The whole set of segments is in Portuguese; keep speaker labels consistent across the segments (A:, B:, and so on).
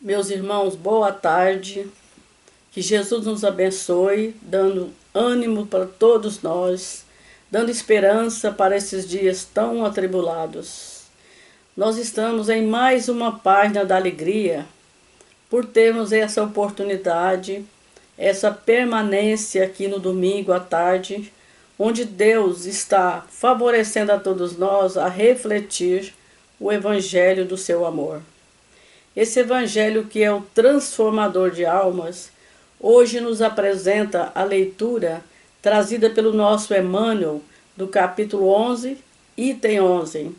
A: Meus irmãos, boa tarde. Que Jesus nos abençoe, dando ânimo para todos nós, dando esperança para esses dias tão atribulados. Nós estamos em mais uma página da alegria por termos essa oportunidade, essa permanência aqui no domingo à tarde, onde Deus está favorecendo a todos nós a refletir o evangelho do seu amor. Esse evangelho que é o transformador de almas, hoje nos apresenta a leitura trazida pelo nosso Emmanuel, do capítulo 11, item 11.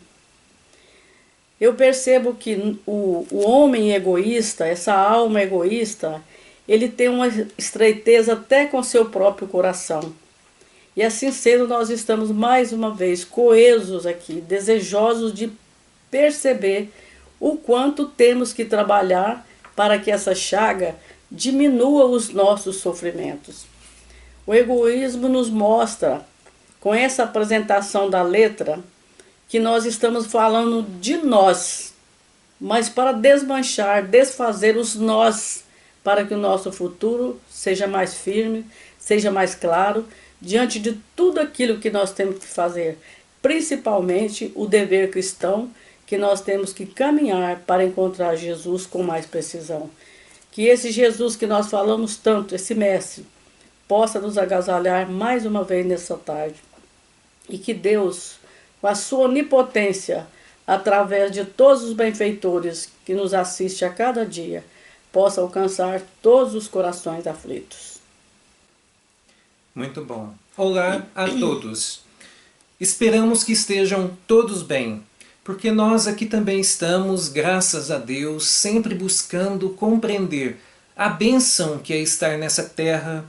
A: Eu percebo que o homem egoísta, essa alma egoísta, ele tem uma estreiteza até com seu próprio coração. E assim sendo, nós estamos mais uma vez coesos aqui, desejosos de perceber o quanto temos que trabalhar para que essa chaga diminua os nossos sofrimentos. O egoísmo nos mostra, com essa apresentação da letra, que nós estamos falando de nós, mas para desmanchar, desfazer os nós, para que o nosso futuro seja mais firme, seja mais claro, diante de tudo aquilo que nós temos que fazer, principalmente o dever cristão, que nós temos que caminhar para encontrar Jesus com mais precisão. Que esse Jesus que nós falamos tanto, esse Mestre, possa nos agasalhar mais uma vez nessa tarde. E que Deus, com a sua onipotência, através de todos os benfeitores que nos assistem a cada dia, possa alcançar todos os corações aflitos.
B: Muito bom. Olá a todos. Esperamos que estejam todos bem, porque nós aqui também estamos, graças a Deus, sempre buscando compreender a bênção que é estar nessa terra,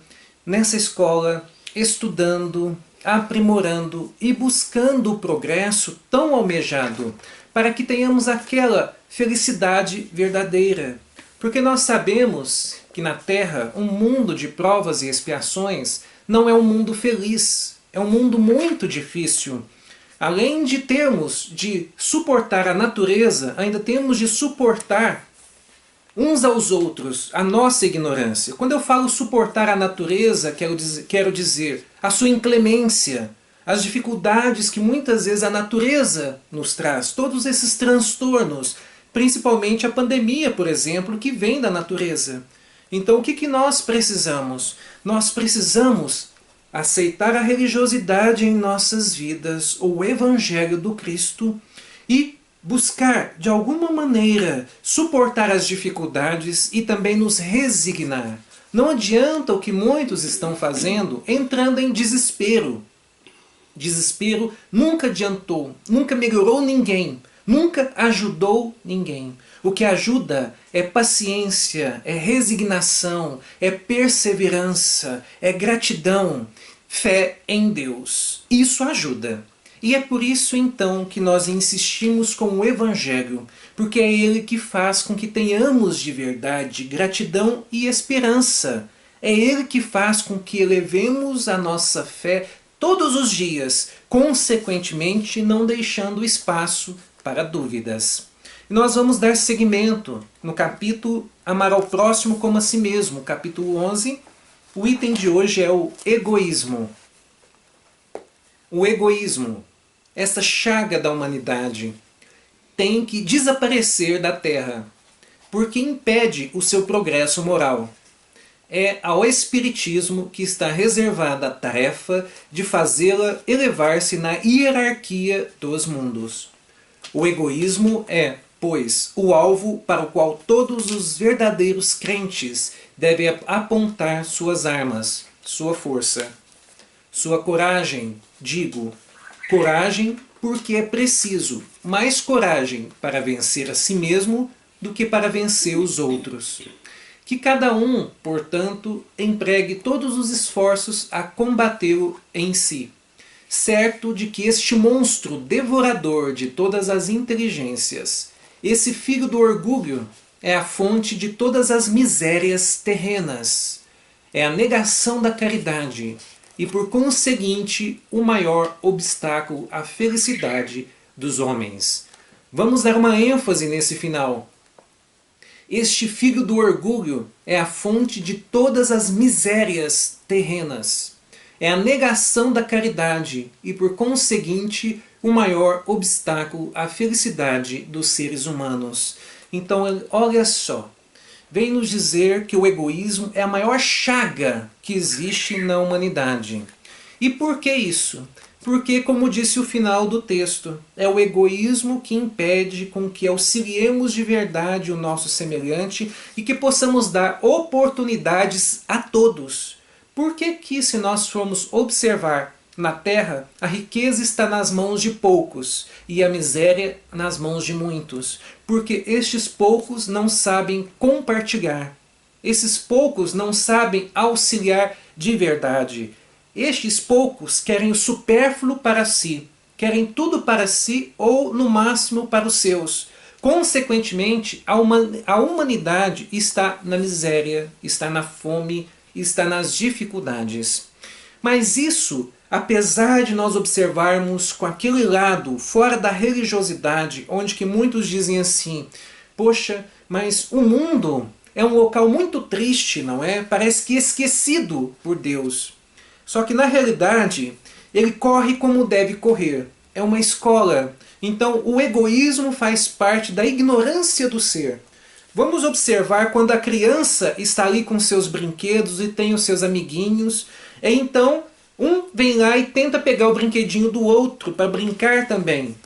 B: nessa escola, estudando, aprimorando e buscando o progresso tão almejado, para que tenhamos aquela felicidade verdadeira. Porque nós sabemos que na Terra, um mundo de provas e expiações não é um mundo feliz, é um mundo muito difícil. Além de termos de suportar a natureza, ainda temos de suportar uns aos outros a nossa ignorância. Quando eu falo suportar a natureza, quero dizer a sua inclemência, as dificuldades que muitas vezes a natureza nos traz, todos esses transtornos, principalmente a pandemia, por exemplo, que vem da natureza. Então o que nós precisamos? Nós precisamos aceitar a religiosidade em nossas vidas, o Evangelho do Cristo, e buscar, de alguma maneira, suportar as dificuldades e também nos resignar. Não adianta o que muitos estão fazendo, entrando em desespero. Desespero nunca adiantou, nunca melhorou ninguém, nunca ajudou ninguém. O que ajuda é paciência, é resignação, é perseverança, é gratidão, fé em Deus. Isso ajuda. E é por isso então que nós insistimos com o Evangelho, porque é ele que faz com que tenhamos de verdade gratidão e esperança. É ele que faz com que elevemos a nossa fé todos os dias, consequentemente não deixando espaço para dúvidas. Nós vamos dar seguimento no capítulo Amar ao Próximo como a Si Mesmo, capítulo 11. O item de hoje é o egoísmo. O egoísmo, essa chaga da humanidade, tem que desaparecer da Terra, porque impede o seu progresso moral. É ao Espiritismo que está reservada a tarefa de fazê-la elevar-se na hierarquia dos mundos. O egoísmo é, pois, o alvo para o qual todos os verdadeiros crentes devem apontar suas armas, sua força, sua coragem, digo, coragem porque é preciso mais coragem para vencer a si mesmo do que para vencer os outros. Que cada um, portanto, empregue todos os esforços a combatê-lo em si, certo de que este monstro devorador de todas as inteligências, esse filho do orgulho, é a fonte de todas as misérias terrenas, é a negação da caridade e, por conseguinte, o maior obstáculo à felicidade dos homens. Vamos dar uma ênfase nesse final. Este filho do orgulho é a fonte de todas as misérias terrenas. É a negação da caridade e, por conseguinte, o maior obstáculo à felicidade dos seres humanos. Então, olha só, vem nos dizer que o egoísmo é a maior chaga que existe na humanidade. E por que isso? Porque, como disse o final do texto, é o egoísmo que impede com que auxiliemos de verdade o nosso semelhante e que possamos dar oportunidades a todos. Por que, se nós formos observar na terra, a riqueza está nas mãos de poucos e a miséria nas mãos de muitos? Porque estes poucos não sabem compartilhar. Esses poucos não sabem auxiliar de verdade. Estes poucos querem o supérfluo para si, querem tudo para si ou, no máximo, para os seus. Consequentemente, a humanidade está na miséria, está na fome, está nas dificuldades. Mas isso, apesar de nós observarmos com aquele lado fora da religiosidade, onde que muitos dizem assim, poxa, mas o mundo é um local muito triste, não é? Parece que esquecido por Deus. Só que na realidade, ele corre como deve correr. É uma escola. Então o egoísmo faz parte da ignorância do ser. Vamos observar quando a criança está ali com seus brinquedos e tem os seus amiguinhos. E então um vem lá e tenta pegar o brinquedinho do outro para brincar também.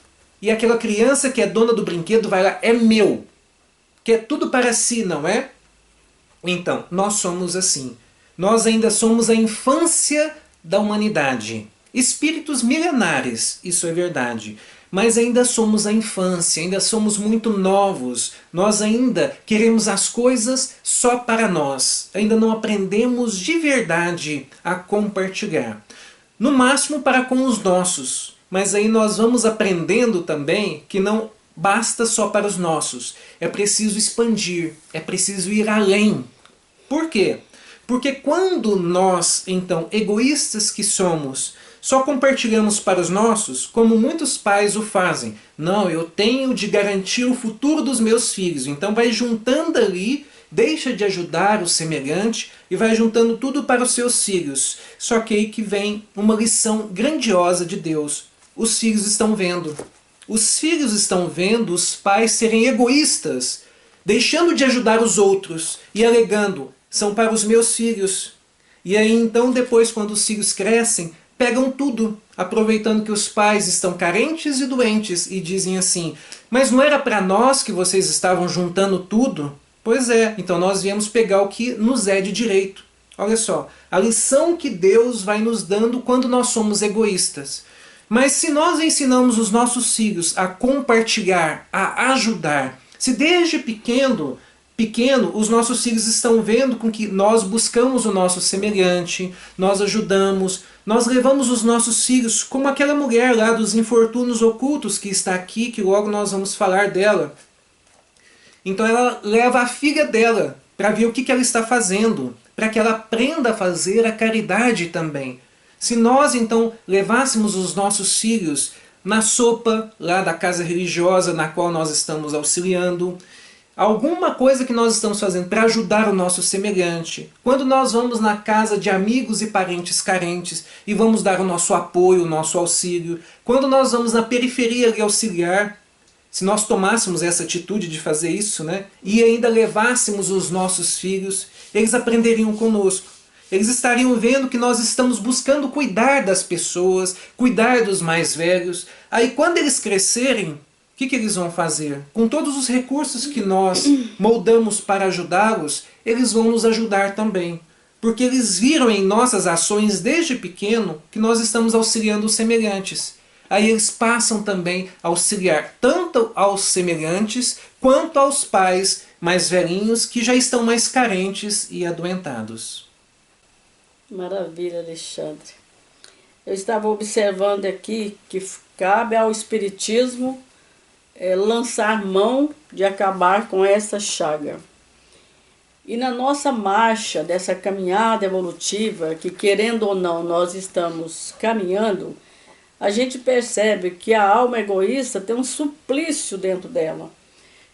B: E aquela criança que é dona do brinquedo vai lá, é meu. Quer tudo para si, não é? Então, nós somos assim. Nós ainda somos a infância da humanidade. Espíritos milenares, isso é verdade. Mas ainda somos a infância, ainda somos muito novos. Nós ainda queremos as coisas só para nós. Ainda não aprendemos de verdade a compartilhar. No máximo para com os nossos. Mas aí nós vamos aprendendo também que não basta só para os nossos. É preciso expandir, é preciso ir além. Por quê? Porque quando nós, então, egoístas que somos, só compartilhamos para os nossos, como muitos pais o fazem. Não, eu tenho de garantir o futuro dos meus filhos. Então vai juntando ali, deixa de ajudar o semelhante e vai juntando tudo para os seus filhos. Só que aí que vem uma lição grandiosa de Deus. Os filhos estão vendo. Os filhos estão vendo os pais serem egoístas, deixando de ajudar os outros e alegando, são para os meus filhos. E aí então depois quando os filhos crescem, pegam tudo, aproveitando que os pais estão carentes e doentes e dizem assim, mas não era para nós que vocês estavam juntando tudo? Pois é, então nós viemos pegar o que nos é de direito. Olha só, a lição que Deus vai nos dando quando nós somos egoístas. Mas se nós ensinamos os nossos filhos a compartilhar, a ajudar, se desde pequeno os nossos filhos estão vendo com que nós buscamos o nosso semelhante, nós ajudamos, nós levamos os nossos filhos, como aquela mulher lá dos infortúnios ocultos que está aqui, que logo nós vamos falar dela. Então ela leva a filha dela para ver o que ela está fazendo, para que ela aprenda a fazer a caridade também. Se nós então levássemos os nossos filhos na sopa lá da casa religiosa na qual nós estamos auxiliando, alguma coisa que nós estamos fazendo para ajudar o nosso semelhante. Quando nós vamos na casa de amigos e parentes carentes e vamos dar o nosso apoio, o nosso auxílio. Quando nós vamos na periferia ali auxiliar, se nós tomássemos essa atitude de fazer isso, né, e ainda levássemos os nossos filhos, eles aprenderiam conosco. Eles estariam vendo que nós estamos buscando cuidar das pessoas, cuidar dos mais velhos. Aí quando eles crescerem, o que eles vão fazer? Com todos os recursos que nós moldamos para ajudá-los, eles vão nos ajudar também. Porque eles viram em nossas ações desde pequeno que nós estamos auxiliando os semelhantes. Aí eles passam também a auxiliar tanto aos semelhantes quanto aos pais mais velhinhos que já estão mais carentes e adoentados.
A: Maravilha, Alexandre. Eu estava observando aqui que cabe ao Espiritismo lançar mão de acabar com essa chaga. E na nossa marcha dessa caminhada evolutiva, que querendo ou não nós estamos caminhando, a gente percebe que a alma egoísta tem um suplício dentro dela.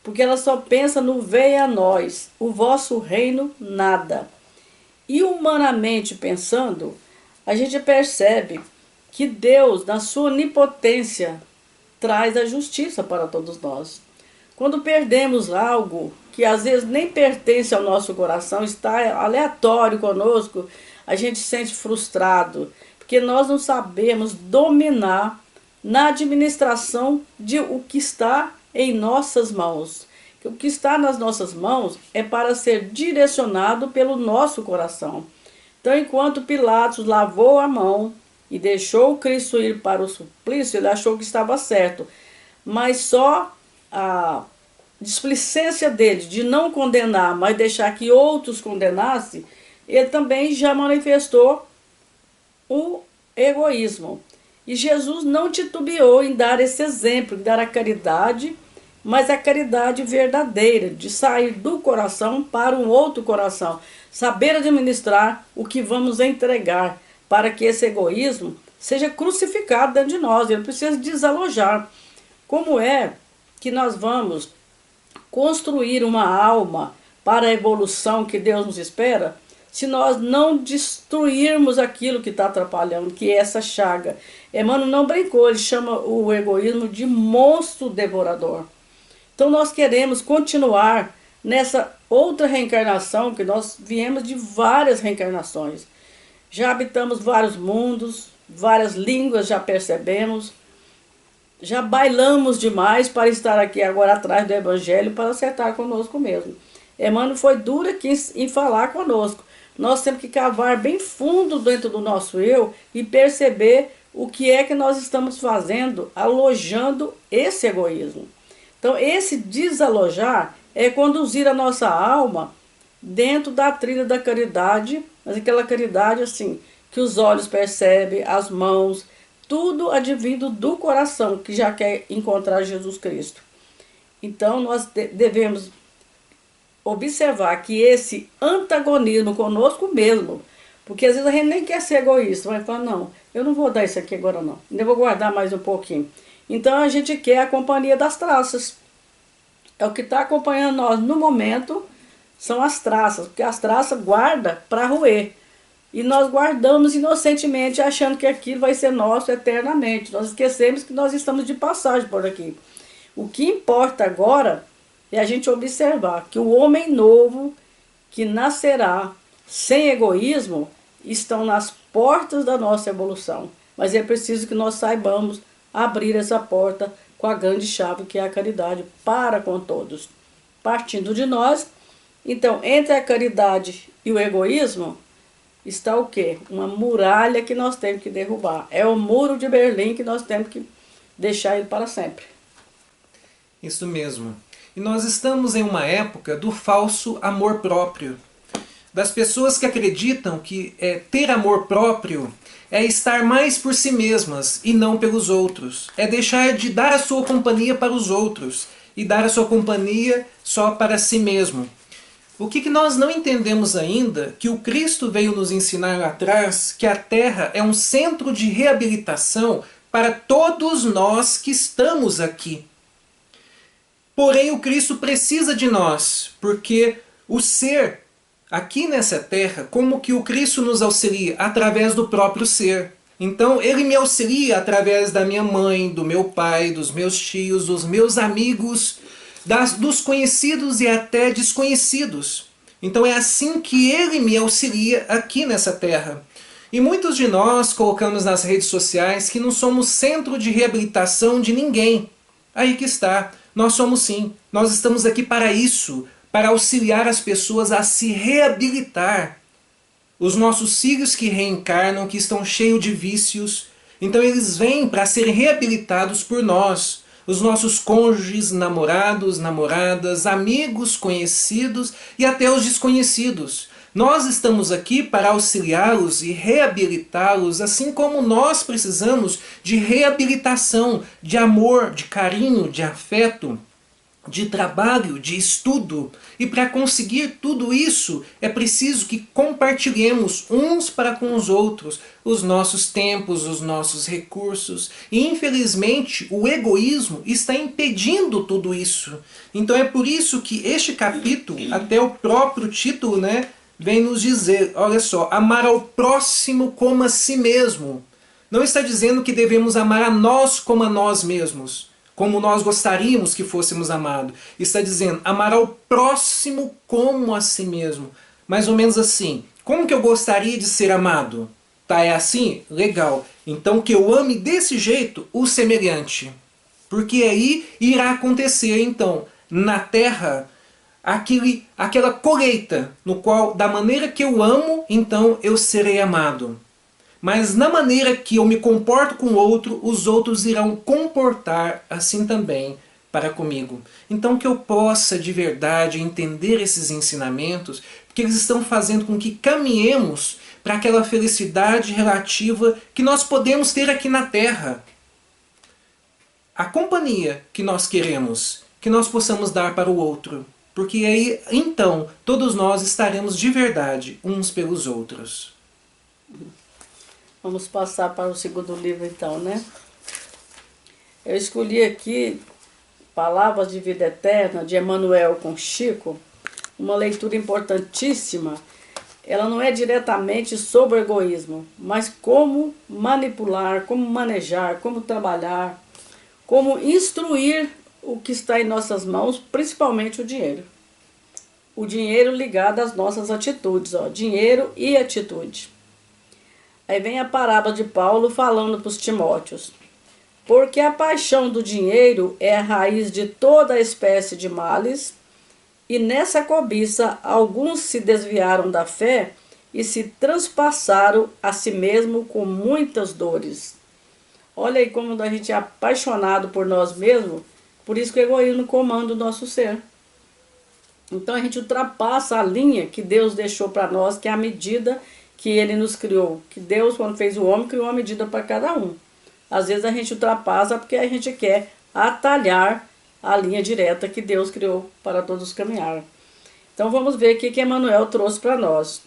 A: porque ela só pensa no venha a nós, o vosso reino nada. E humanamente pensando, a gente percebe que Deus, na sua onipotência, traz a justiça para todos nós. Quando perdemos algo que às vezes nem pertence ao nosso coração, está aleatório conosco, a gente se sente frustrado, porque nós não sabemos dominar na administração de o que está em nossas mãos. O que está nas nossas mãos é para ser direcionado pelo nosso coração. Então, enquanto Pilatos lavou a mão e deixou Cristo ir para o suplício, ele achou que estava certo. Mas só a displicência dele de não condenar, mas deixar que outros condenassem, ele também já manifestou o egoísmo. E Jesus não titubeou em dar esse exemplo, em dar a caridade, mas a caridade verdadeira, de sair do coração para um outro coração. Saber administrar o que vamos entregar, para que esse egoísmo seja crucificado dentro de nós. Ele precisa desalojar. Como é que nós vamos construir uma alma para a evolução que Deus nos espera, se nós não destruirmos aquilo que está atrapalhando, que é essa chaga? Emmanuel não brincou, ele chama o egoísmo de monstro devorador. Então nós queremos continuar nessa outra reencarnação, que nós viemos de várias reencarnações. Já habitamos vários mundos, várias línguas já percebemos, já bailamos demais para estar aqui agora atrás do Evangelho para acertar conosco mesmo. Emmanuel foi duro aqui em falar conosco. Nós temos que cavar bem fundo dentro do nosso eu e perceber o que é que nós estamos fazendo, alojando esse egoísmo. Então, esse desalojar é conduzir a nossa alma dentro da trilha da caridade, mas aquela caridade assim, que os olhos percebem, as mãos, tudo advindo do coração, que já quer encontrar Jesus Cristo. Então, nós devemos observar que esse antagonismo conosco mesmo, porque às vezes a gente nem quer ser egoísta, vai falar, não, eu não vou dar isso aqui agora não, ainda vou guardar mais um pouquinho. Então a gente quer a companhia das traças. É o que está acompanhando nós no momento, são as traças, porque as traças guardam para roer. E nós guardamos inocentemente, achando que aquilo vai ser nosso eternamente. Nós esquecemos que nós estamos de passagem por aqui. O que importa agora é a gente observar que o homem novo que nascerá sem egoísmo estão nas portas da nossa evolução. Mas é preciso que nós saibamos abrir essa porta com a grande chave que é a caridade para com todos. Partindo de nós, então, entre a caridade e o egoísmo, está o quê? Uma muralha que nós temos que derrubar. É o muro de Berlim que nós temos que deixar ele para sempre.
B: Isso mesmo. E nós estamos em uma época do falso amor próprio. Das pessoas que acreditam que ter amor próprio é estar mais por si mesmas e não pelos outros. É deixar de dar a sua companhia para os outros e dar a sua companhia só para si mesmo. O que nós não entendemos ainda, que o Cristo veio nos ensinar lá atrás, que a Terra é um centro de reabilitação para todos nós que estamos aqui. Porém, o Cristo precisa de nós, porque o ser aqui nessa Terra, como que o Cristo nos auxilia? Através do próprio ser. Então, ele me auxilia através da minha mãe, do meu pai, dos meus tios, dos meus amigos, dos conhecidos e até desconhecidos. Então é assim que ele me auxilia aqui nessa terra. E muitos de nós colocamos nas redes sociais que não somos centro de reabilitação de ninguém. Aí que está. Nós somos sim. Nós estamos aqui para isso, para auxiliar as pessoas a se reabilitar. Os nossos filhos que reencarnam, que estão cheios de vícios, então eles vêm para serem reabilitados por nós. Os nossos cônjuges, namorados, namoradas, amigos, conhecidos e até os desconhecidos. Nós estamos aqui para auxiliá-los e reabilitá-los, assim como nós precisamos de reabilitação, de amor, de carinho, de afeto. de trabalho, de estudo. E para conseguir tudo isso, é preciso que compartilhemos uns para com os outros os nossos tempos, os nossos recursos. E infelizmente, o egoísmo está impedindo tudo isso. Então é por isso que este capítulo, até o próprio título, né, vem nos dizer, olha só, amar ao próximo como a si mesmo. Não está dizendo que devemos amar a nós como a nós mesmos, como nós gostaríamos que fôssemos amados. Está dizendo amar ao próximo como a si mesmo. Mais ou menos assim. Como que eu gostaria de ser amado? Tá, é assim? Legal. Então que eu ame desse jeito o semelhante. Porque aí irá acontecer, então, na terra, aquela colheita, no qual, da maneira que eu amo, então eu serei amado. Mas na maneira que eu me comporto com o outro, os outros irão comportar assim também para comigo. Então que eu possa de verdade entender esses ensinamentos, porque eles estão fazendo com que caminhemos para aquela felicidade relativa que nós podemos ter aqui na Terra. A companhia que nós queremos, que nós possamos dar para o outro. Porque aí, então, todos nós estaremos de verdade uns pelos outros.
A: Vamos passar para o segundo livro então, né? Eu escolhi aqui Palavras de Vida Eterna, de Emmanuel com Chico, uma leitura importantíssima. Ela não é diretamente sobre o egoísmo, mas como manipular, como manejar, como trabalhar, como instruir o que está em nossas mãos, principalmente o dinheiro. O dinheiro ligado às nossas atitudes, ó, dinheiro e atitude. Aí vem a parábola de Paulo falando para os Timóteos. Porque a paixão do dinheiro é a raiz de toda a espécie de males, e nessa cobiça alguns se desviaram da fé e se transpassaram a si mesmo com muitas dores. Olha aí como a gente é apaixonado por nós mesmos, por isso que o egoísmo comanda o nosso ser. Então a gente ultrapassa a linha que Deus deixou para nós, que é a medida que Ele nos criou. Que Deus, quando fez o homem, criou uma medida para cada um. Às vezes a gente ultrapassa porque a gente quer atalhar a linha direta que Deus criou para todos caminhar. Então vamos ver o que Emmanuel trouxe para nós.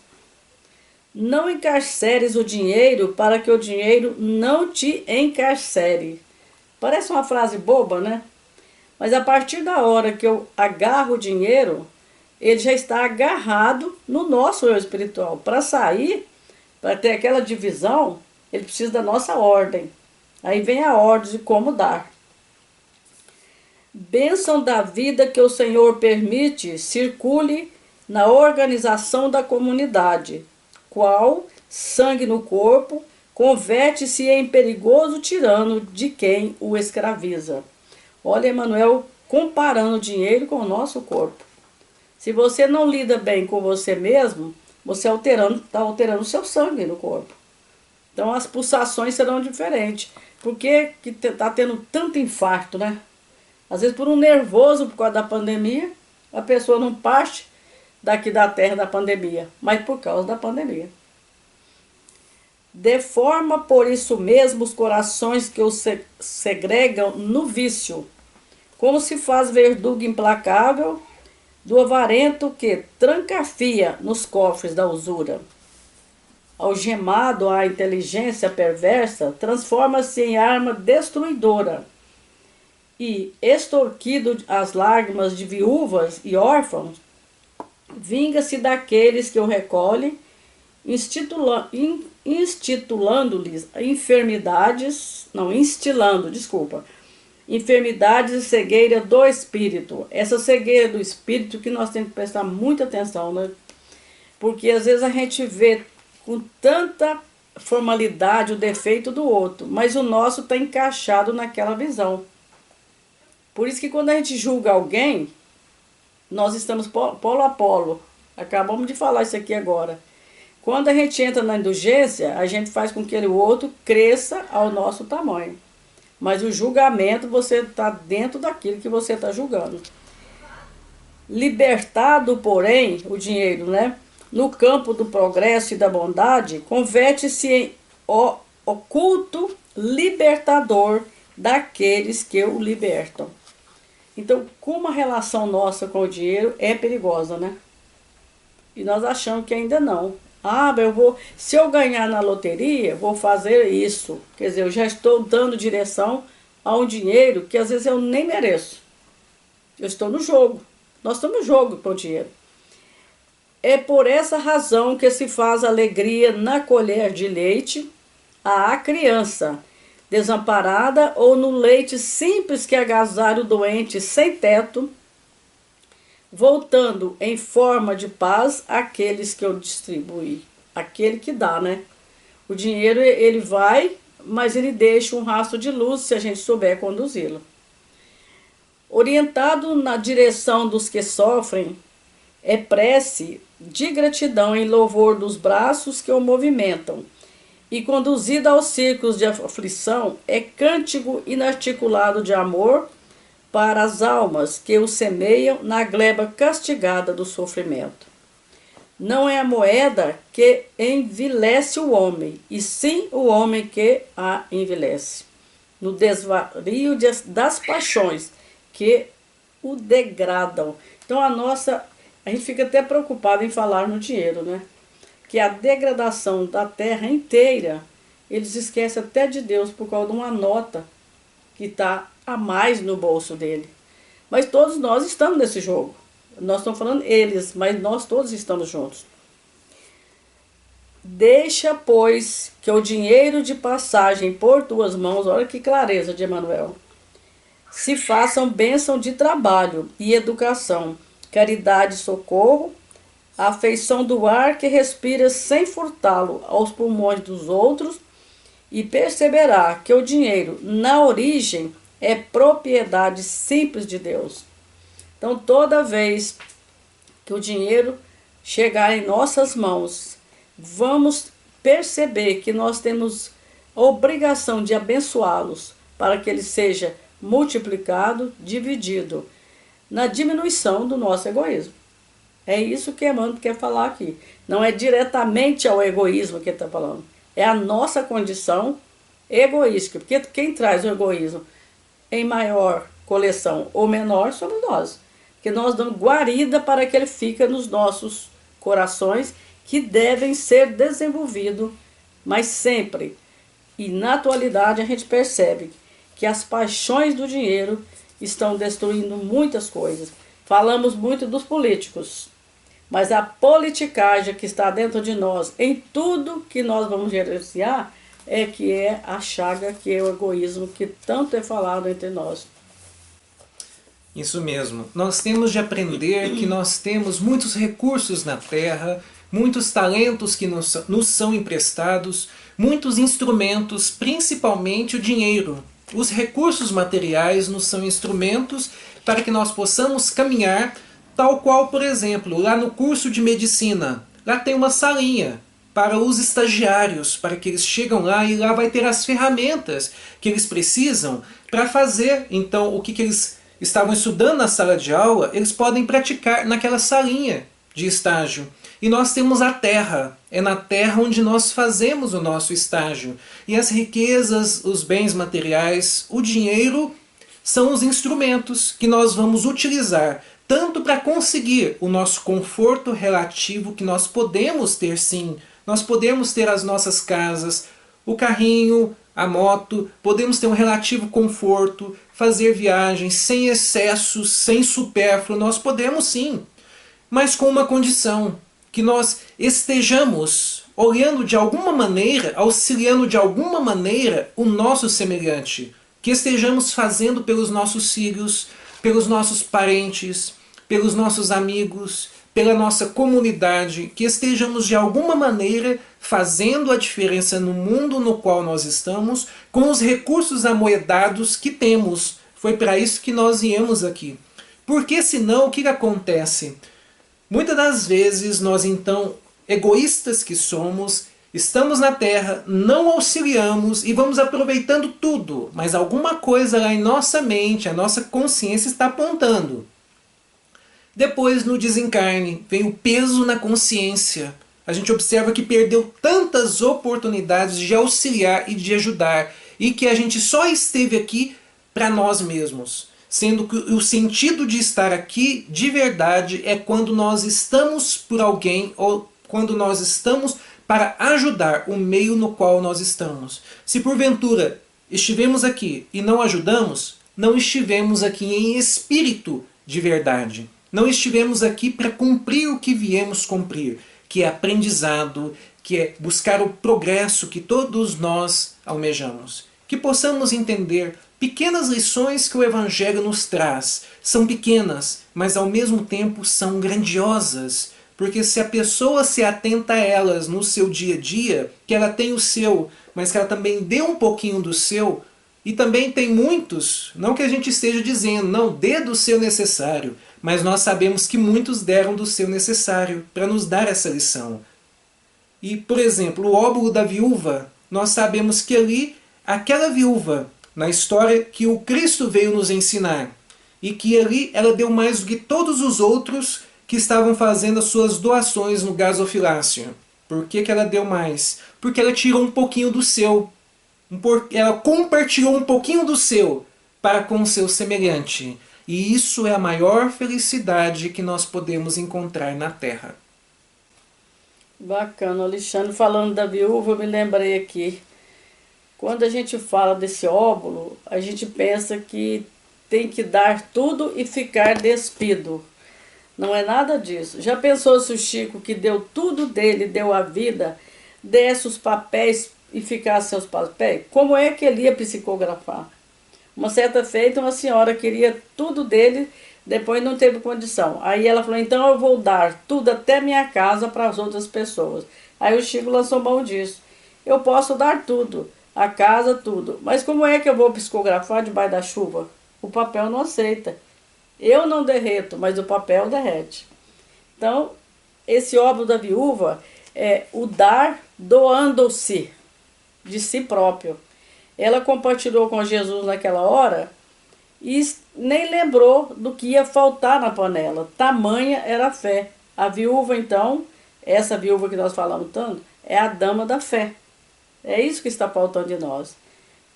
A: Não encarceres o dinheiro para que o dinheiro não te encarcere. Parece uma frase boba, né? Mas a partir da hora que eu agarro o dinheiro, ele já está agarrado no nosso eu espiritual. Para sair, para ter aquela divisão, ele precisa da nossa ordem. Aí vem a ordem de como dar. Bênção da vida que o Senhor permite circule na organização da comunidade, qual, sangue no corpo, converte-se em perigoso tirano de quem o escraviza. Olha, Emmanuel comparando o dinheiro com o nosso corpo. Se você não lida bem com você mesmo, você está alterando o seu sangue no corpo. Então as pulsações serão diferentes. Por que está tendo tanto infarto, né? Às vezes por um nervoso por causa da pandemia, a pessoa não parte daqui da terra da pandemia, mas por causa da pandemia. Deforma por isso mesmo os corações que os segregam no vício, como se faz verdugo implacável do avarento que trancafia nos cofres da usura. Algemado à inteligência perversa, transforma-se em arma destruidora e, extorquido as lágrimas de viúvas e órfãos, vinga-se daqueles que o recolhem, instilando-lhes enfermidades e cegueira do espírito. Essa cegueira do espírito que nós temos que prestar muita atenção, né? Porque às vezes a gente vê com tanta formalidade o defeito do outro, mas o nosso está encaixado naquela visão. Por isso que quando a gente julga alguém, nós estamos polo a polo. Acabamos de falar isso aqui agora. Quando a gente entra na indulgência, a gente faz com que o outro cresça ao nosso tamanho. Mas o julgamento, você está dentro daquilo que você está julgando. Libertado, porém, o dinheiro, né? No campo do progresso e da bondade, converte-se em oculto libertador daqueles que o libertam. Então, como a relação nossa com o dinheiro é perigosa, né? E nós achamos que ainda não. Ah, se eu ganhar na loteria, vou fazer isso. Quer dizer, eu já estou dando direção a um dinheiro que às vezes eu nem mereço. Eu estou no jogo. Nós estamos no jogo com o dinheiro. É por essa razão que se faz alegria na colher de leite à criança desamparada ou no leite simples que agasalha o doente sem teto, voltando em forma de paz àqueles que eu distribuí. Aquele que dá, né? O dinheiro, ele vai, mas ele deixa um rastro de luz se a gente souber conduzi-lo. Orientado na direção dos que sofrem, é prece de gratidão em louvor dos braços que o movimentam, e conduzido aos círculos de aflição, é cântico inarticulado de amor para as almas que o semeiam na gleba castigada do sofrimento. Não é a moeda que envilece o homem, e sim o homem que a envilece, no desvario das paixões que o degradam. Então a gente fica até preocupado em falar no dinheiro, né? Que a degradação da terra inteira, eles esquecem até de Deus por causa de uma nota que está a mais no bolso dele. Mas todos nós estamos nesse jogo. Nós estamos falando eles, mas nós todos estamos juntos. Deixa, pois, que o dinheiro de passagem por tuas mãos, olha que clareza de Emmanuel, se façam bênção de trabalho e educação, caridade e socorro, a afeição do ar que respira sem furtá-lo aos pulmões dos outros, e perceberá que o dinheiro, na origem, é propriedade simples de Deus. Então, toda vez que o dinheiro chegar em nossas mãos, vamos perceber que nós temos a obrigação de abençoá-los para que ele seja multiplicado, dividido, na diminuição do nosso egoísmo. É isso que Emmanuel quer falar aqui. Não é diretamente ao egoísmo que ele está falando. É a nossa condição egoística. Porque quem traz o egoísmo em maior coleção ou menor somos nós. Porque nós damos guarida para que ele fique nos nossos corações, que devem ser desenvolvidos, mas sempre. E na atualidade a gente percebe que as paixões do dinheiro estão destruindo muitas coisas. Falamos muito dos políticos, mas a politicagem que está dentro de nós, em tudo que nós vamos gerenciar, que é a chaga, que é o egoísmo que tanto é falado entre nós.
B: Isso mesmo. Nós temos de aprender que nós temos muitos recursos na Terra, muitos talentos que nos são emprestados, muitos instrumentos, principalmente o dinheiro. Os recursos materiais nos são instrumentos para que nós possamos caminhar, tal qual, por exemplo, lá no curso de medicina, lá tem uma salinha para os estagiários, para que eles chegam lá e lá vai ter as ferramentas que eles precisam para fazer, então, o que eles estavam estudando na sala de aula, eles podem praticar naquela salinha de estágio. E nós temos a terra, é na terra onde nós fazemos o nosso estágio. E as riquezas, os bens materiais, o dinheiro são os instrumentos que nós vamos utilizar tanto para conseguir o nosso conforto relativo, que nós podemos ter sim, nós podemos ter as nossas casas, o carrinho, a moto, podemos ter um relativo conforto, fazer viagens sem excessos, sem supérfluo, nós podemos sim, mas com uma condição, que nós estejamos olhando de alguma maneira, auxiliando de alguma maneira o nosso semelhante, que estejamos fazendo pelos nossos filhos, pelos nossos parentes, pelos nossos amigos, pela nossa comunidade, que estejamos de alguma maneira fazendo a diferença no mundo no qual nós estamos, com os recursos amoedados que temos. Foi para isso que nós viemos aqui. Porque senão o que acontece? Muitas das vezes nós então, egoístas que somos, estamos na Terra, não auxiliamos e vamos aproveitando tudo, mas alguma coisa lá em nossa mente, a nossa consciência está apontando. Depois, no desencarne, vem o peso na consciência. A gente observa que perdeu tantas oportunidades de auxiliar e de ajudar, e que a gente só esteve aqui para nós mesmos. sendo que o sentido de estar aqui de verdade é quando nós estamos por alguém ou quando nós estamos para ajudar o meio no qual nós estamos. Se porventura estivemos aqui e não ajudamos, não estivemos aqui em espírito de verdade. Não estivemos aqui para cumprir o que viemos cumprir, que é aprendizado, que é buscar o progresso que todos nós almejamos. Que possamos entender pequenas lições que o Evangelho nos traz. São pequenas, mas ao mesmo tempo são grandiosas. Porque se a pessoa se atenta a elas no seu dia a dia, que ela tem o seu, mas que ela também dê um pouquinho do seu, e também tem muitos, não que a gente esteja dizendo, não, dê do seu necessário, mas nós sabemos que muitos deram do seu necessário para nos dar essa lição. E, por exemplo, o óbolo da viúva, nós sabemos que ali, aquela viúva, na história que o Cristo veio nos ensinar, e que ali ela deu mais do que todos os outros que estavam fazendo as suas doações no gasofilácio. Por que ela deu mais? Porque ela tirou um pouquinho do seu. Ela compartilhou um pouquinho do seu para com o seu semelhante. E isso é a maior felicidade que nós podemos encontrar na terra.
A: Bacana, Alexandre. Falando da viúva, eu me lembrei aqui. Quando a gente fala desse óbolo, a gente pensa que tem que dar tudo e ficar despido. Não é nada disso. Já pensou se o Chico, que deu tudo dele, deu a vida, desse os papéis e ficasse seus papéis? Como é que ele ia psicografar? Uma certa feita, uma senhora queria tudo dele, depois não teve condição. Aí ela falou, então eu vou dar tudo até minha casa para as outras pessoas. Aí o Chico lançou mão disso. Eu posso dar tudo, a casa, tudo. Mas como é que eu vou psicografar debaixo da chuva? O papel não aceita. Eu não derreto, mas o papel derrete. Então, esse óbolo da viúva é o dar doando-se de si próprio. Ela compartilhou com Jesus naquela hora e nem lembrou do que ia faltar na panela. Tamanha era a fé. A viúva, então, essa viúva que nós falamos tanto, é a dama da fé. É isso que está faltando de nós.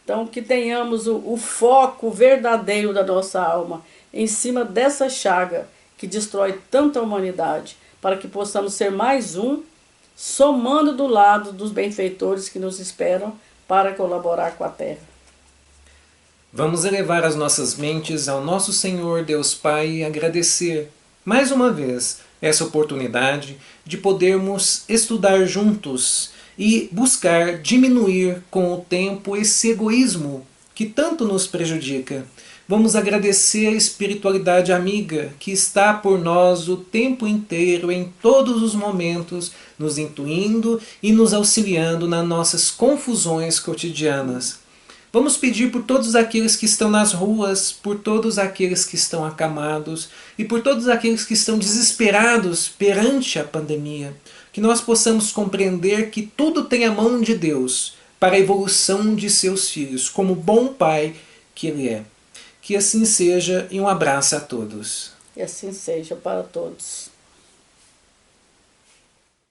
A: Então, que tenhamos o foco verdadeiro da nossa alma em cima dessa chaga que destrói tanta humanidade, para que possamos ser mais um, somando do lado dos benfeitores que nos esperam para colaborar com a terra.
B: Vamos elevar as nossas mentes ao nosso Senhor Deus Pai e agradecer, mais uma vez, essa oportunidade de podermos estudar juntos e buscar diminuir com o tempo esse egoísmo que tanto nos prejudica. Vamos agradecer a espiritualidade amiga que está por nós o tempo inteiro, em todos os momentos, nos intuindo e nos auxiliando nas nossas confusões cotidianas. Vamos pedir por todos aqueles que estão nas ruas, por todos aqueles que estão acamados e por todos aqueles que estão desesperados perante a pandemia, que nós possamos compreender que tudo tem a mão de Deus para a evolução de seus filhos, como bom pai que Ele é. Que assim seja e um abraço a todos.
A: E assim seja para todos.